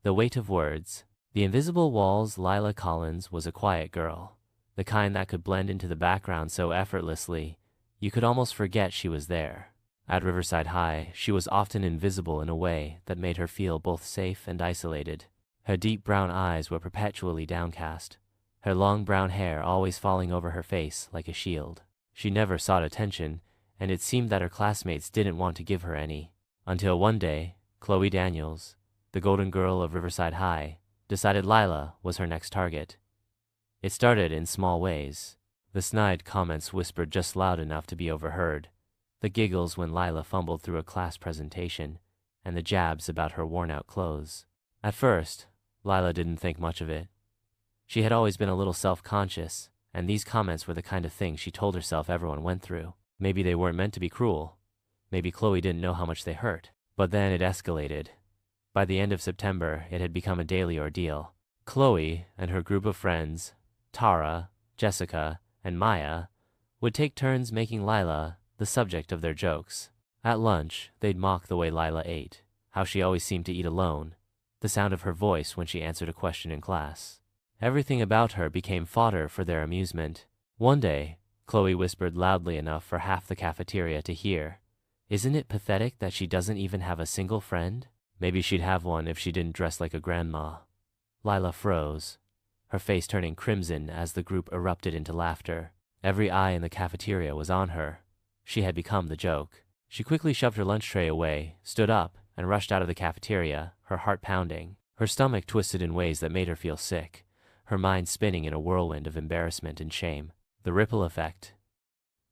The weight of words. The invisible walls. Lila Collins was a quiet girl, the kind that could blend into the background so effortlessly you could almost forget she was there. At Riverside High, she was often invisible in a way that made her feel both safe and isolated. Her deep brown eyes were perpetually downcast, her long brown hair always falling over her face like a shield. She never sought attention, and it seemed that her classmates didn't want to give her any. Until one day, Chloe Daniels, the golden girl of Riverside High, decided Lila was her next target. It started in small ways. The snide comments whispered just loud enough to be overheard, the giggles when Lila fumbled through a class presentation, and the jabs about her worn-out clothes. At first, Lila didn't think much of it. She had always been a little self-conscious, and these comments were the kind of things she told herself everyone went through. Maybe they weren't meant to be cruel. Maybe Chloe didn't know how much they hurt. But then it escalated. By the end of September, it had become a daily ordeal. Chloe and her group of friends, Tara, Jessica, and Maya, would take turns making Lila the subject of their jokes. At lunch, they'd mock the way Lila ate, how she always seemed to eat alone, the sound of her voice when she answered a question in class. Everything about her became fodder for their amusement. One day, Chloe whispered loudly enough for half the cafeteria to hear, "Isn't it pathetic that she doesn't even have a single friend? Maybe she'd have one if she didn't dress like a grandma." Lila froze, her face turning crimson as the group erupted into laughter. Every eye in the cafeteria was on her. She had become the joke. She quickly shoved her lunch tray away, stood up, and rushed out of the cafeteria, her heart pounding. Her stomach twisted in ways that made her feel sick, her mind spinning in a whirlwind of embarrassment and shame. The ripple effect.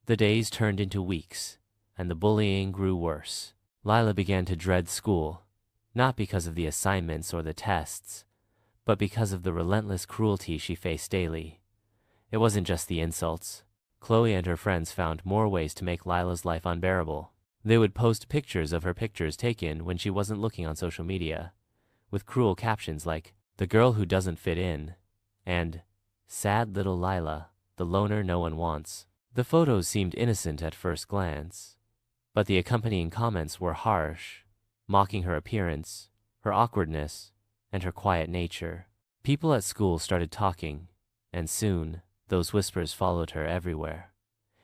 The days turned into weeks, and the bullying grew worse. Lila began to dread school, not because of the assignments or the tests, but because of the relentless cruelty she faced daily. It wasn't just the insults. Chloe and her friends found more ways to make Lila's life unbearable. They would post pictures of her pictures taken when she wasn't looking on social media, with cruel captions like, "The girl who doesn't fit in," and "Sad little Lila, the loner no one wants." The photos seemed innocent at first glance, but the accompanying comments were harsh, mocking her appearance, her awkwardness, and her quiet nature. People at school started talking, and soon, those whispers followed her everywhere.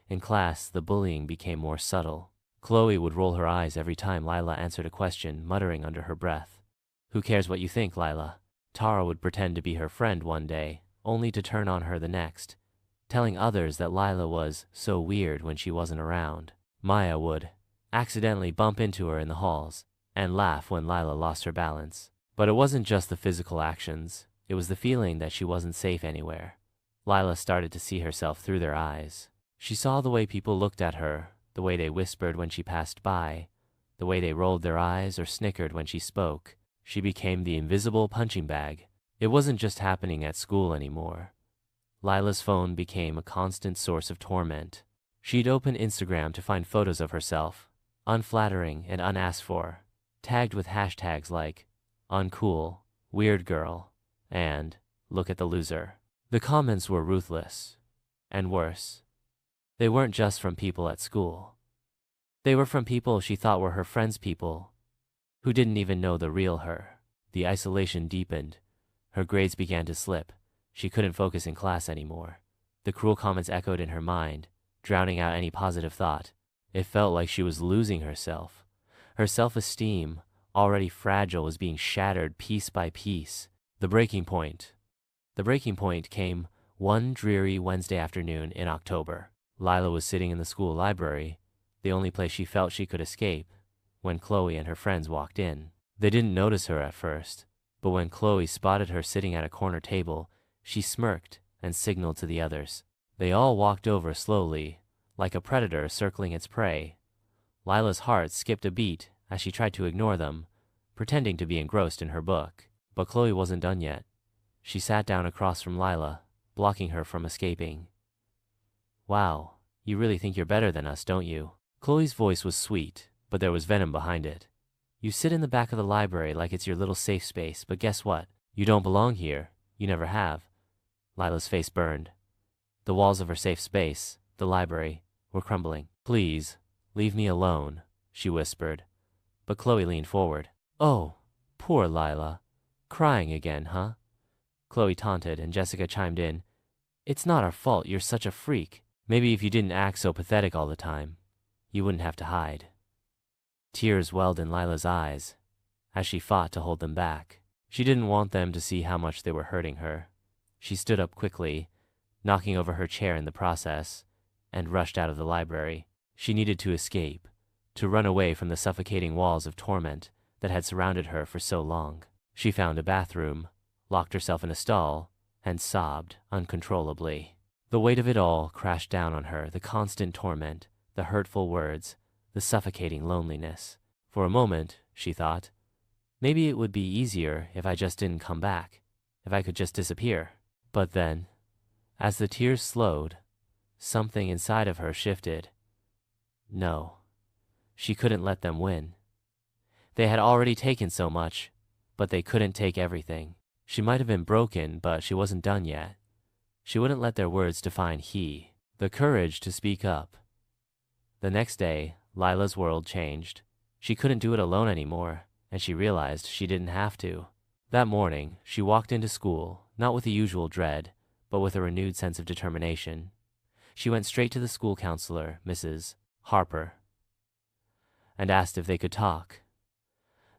In class, the bullying became more subtle. Chloe would roll her eyes every time Lila answered a question, muttering under her breath, "Who cares what you think, Lila?" Tara would pretend to be her friend one day, only to turn on her the next, telling others that Lila was so weird when she wasn't around. Maya would accidentally bump into her in the halls and laugh when Lila lost her balance. But it wasn't just the physical actions, it was the feeling that she wasn't safe anywhere. Lila started to see herself through their eyes. She saw the way people looked at her, the way they whispered when she passed by, the way they rolled their eyes or snickered when she spoke. She became the invisible punching bag. It wasn't just happening at school anymore. Lila's phone became a constant source of torment. She'd open Instagram to find photos of herself, unflattering and unasked for, tagged with hashtags like uncool, weird girl, and look at the loser. The comments were ruthless, and worse, they weren't just from people at school. They were from people she thought were her friends' people, who didn't even know the real her. The isolation deepened. Her grades began to slip. She couldn't focus in class anymore. The cruel comments echoed in her mind, drowning out any positive thought. It felt like she was losing herself. Her self-esteem, already fragile, was being shattered piece by piece. The breaking point. The breaking point came one dreary Wednesday afternoon in October. Lila was sitting in the school library, the only place she felt she could escape, when Chloe and her friends walked in. They didn't notice her at first, but when Chloe spotted her sitting at a corner table, she smirked and signaled to the others. They all walked over slowly, like a predator circling its prey. Lila's heart skipped a beat as she tried to ignore them, pretending to be engrossed in her book. But Chloe wasn't done yet. She sat down across from Lila, blocking her from escaping. "Wow, you really think you're better than us, don't you?" Chloe's voice was sweet, but there was venom behind it. "You sit in the back of the library like it's your little safe space, but guess what? You don't belong here. You never have." Lila's face burned. The walls of her safe space, the library, were crumbling. "Please, leave me alone," she whispered. But Chloe leaned forward. "Oh, poor Lila. Crying again, huh? Chloe taunted, and Jessica chimed in. It's not our fault, you're such a freak. Maybe if you didn't act so pathetic all the time, you wouldn't have to hide. Tears welled in Lila's eyes as she fought to hold them back. She didn't want them to see how much they were hurting her. She stood up quickly, knocking over her chair in the process, and rushed out of the library. She needed to escape, to run away from the suffocating walls of torment that had surrounded her for so long. She found a bathroom, locked herself in a stall, and sobbed uncontrollably. The weight of it all crashed down on her, the constant torment, the hurtful words, the suffocating loneliness. For a moment, she thought, maybe it would be easier if I just didn't come back, if I could just disappear. But then, as the tears slowed, something inside of her shifted. No, she couldn't let them win. They had already taken so much, but they couldn't take everything. She might have been broken, but she wasn't done yet. She wouldn't let their words define the courage to speak up. The next day, Lila's world changed. She couldn't do it alone anymore, and she realized she didn't have to. That morning, she walked into school, not with the usual dread, but with a renewed sense of determination. She went straight to the school counselor, Mrs. Harper, and asked if they could talk.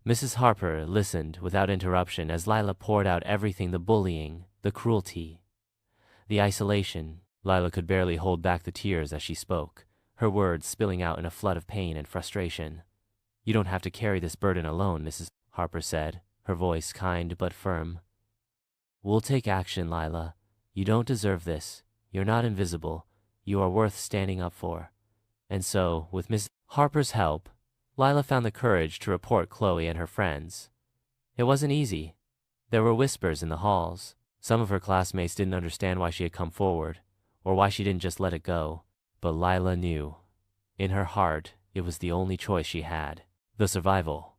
Mrs. Harper listened without interruption as Lila poured out everything: the bullying, the cruelty, the isolation. Lila could barely hold back the tears as she spoke, her words spilling out in a flood of pain and frustration. You don't have to carry this burden alone, Mrs. Harper said, her voice kind but firm. We'll take action, Lila. You don't deserve this. You're not invisible. You are worth standing up for. And so, with Miss Harper's help, Lila found the courage to report Chloe and her friends. It wasn't easy. There were whispers in the halls. Some of her classmates didn't understand why she had come forward, or why she didn't just let it go. But Lila knew. In her heart, it was the only choice she had: the survival.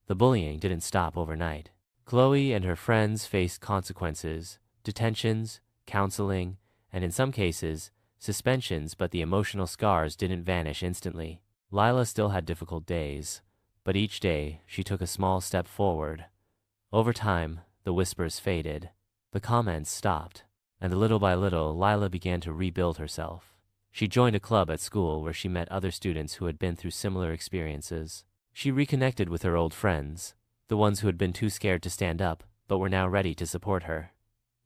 The bullying didn't stop overnight. Chloe and her friends faced consequences, detentions, counseling, and in some cases, suspensions, but the emotional scars didn't vanish instantly. Lila still had difficult days, but each day she took a small step forward. Over time, the whispers faded, the comments stopped, and little by little, Lila began to rebuild herself. She joined a club at school where she met other students who had been through similar experiences. She reconnected with her old friends, the ones who had been too scared to stand up, but were now ready to support her.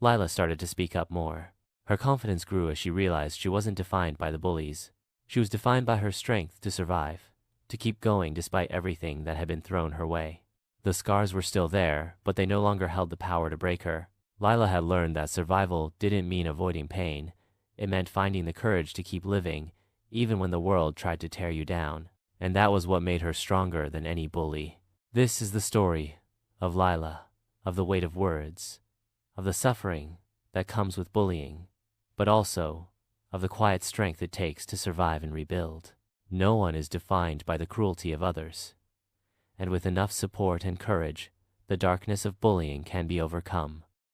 Lila started to speak up more. Her confidence grew as she realized she wasn't defined by the bullies. She was defined by her strength to survive, to keep going despite everything that had been thrown her way. The scars were still there, but they no longer held the power to break her. Lila had learned that survival didn't mean avoiding pain. It meant finding the courage to keep living, even when the world tried to tear you down. And that was what made her stronger than any bully. This is the story of Lila, of the weight of words, of the suffering that comes with bullying, but also of the quiet strength it takes to survive and rebuild. No one is defined by the cruelty of others. And with enough support and courage, the darkness of bullying can be overcome.